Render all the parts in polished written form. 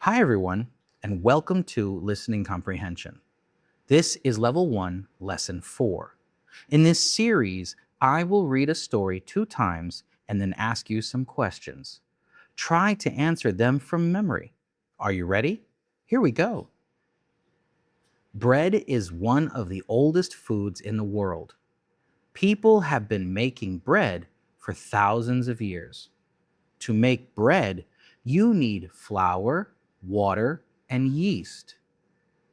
Hi, everyone, and welcome to Listening Comprehension. This is Level 1, Lesson 4. In this series, I will read a story 2 times and then ask you some questions. Try to answer them from memory. Are you ready? Here we go. Bread is one of the oldest foods in the world. People have been making bread for thousands of years. To make bread, you need flour, water, and yeast.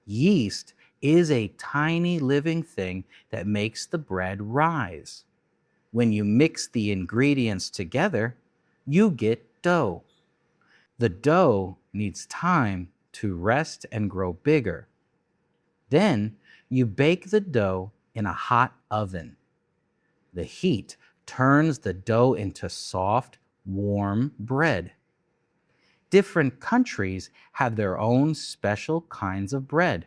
Yeast is a tiny living thing that makes the bread rise. When you mix the ingredients together, you get dough. The dough needs time to rest and grow bigger. Then you bake the dough in a hot oven. The heat turns the dough into soft, warm bread. Different countries have their own special kinds of bread.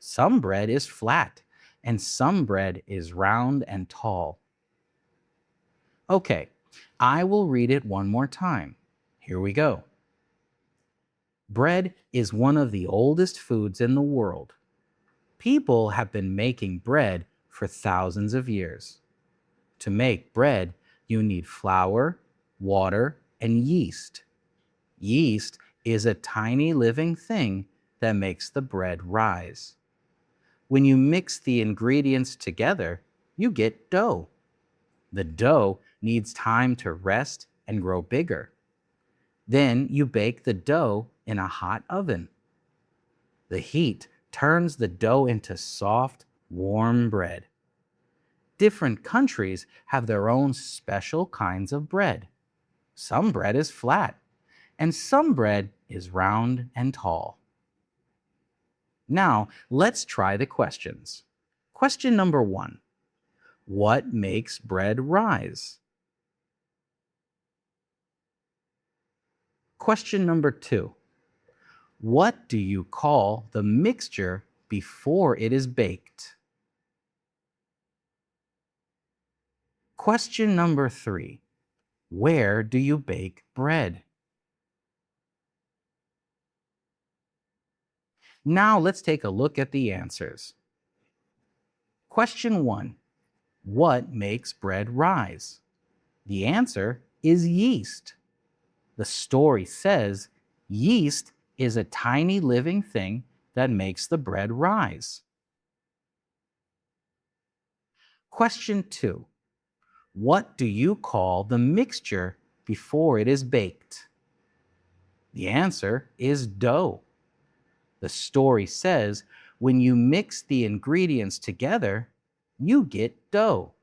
Some bread is flat, and some bread is round and tall. Okay, I will read it one more time. Here we go. Bread is one of the oldest foods in the world. People have been making bread for thousands of years. To make bread, you need flour, water, and yeast. Yeast is a tiny living thing that makes the bread rise. When you mix the ingredients together, you get dough. The dough needs time to rest and grow bigger. Then you bake the dough in a hot oven. The heat turns the dough into soft, warm bread. Different countries have their own special kinds of bread. Some bread is flat, and some bread is round and tall. Now, let's try the questions. Question number 1. What makes bread rise? Question number 2. What do you call the mixture before it is baked? Question number 3. Where do you bake bread? Now let's take a look at the answers. Question 1. What makes bread rise? The answer is yeast. The story says yeast is a tiny living thing that makes the bread rise. Question 2. What do you call the mixture before it is baked? The answer is dough. The story says when you mix the ingredients together, you get dough.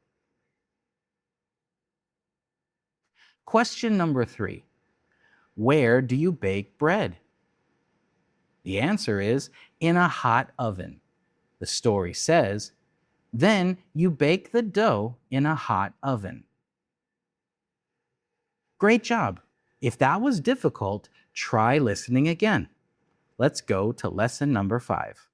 Question number 3. Where do you bake bread? The answer is in a hot oven. The story says, then you bake the dough in a hot oven. Great job! If that was difficult, try listening again. Let's go to lesson number 5.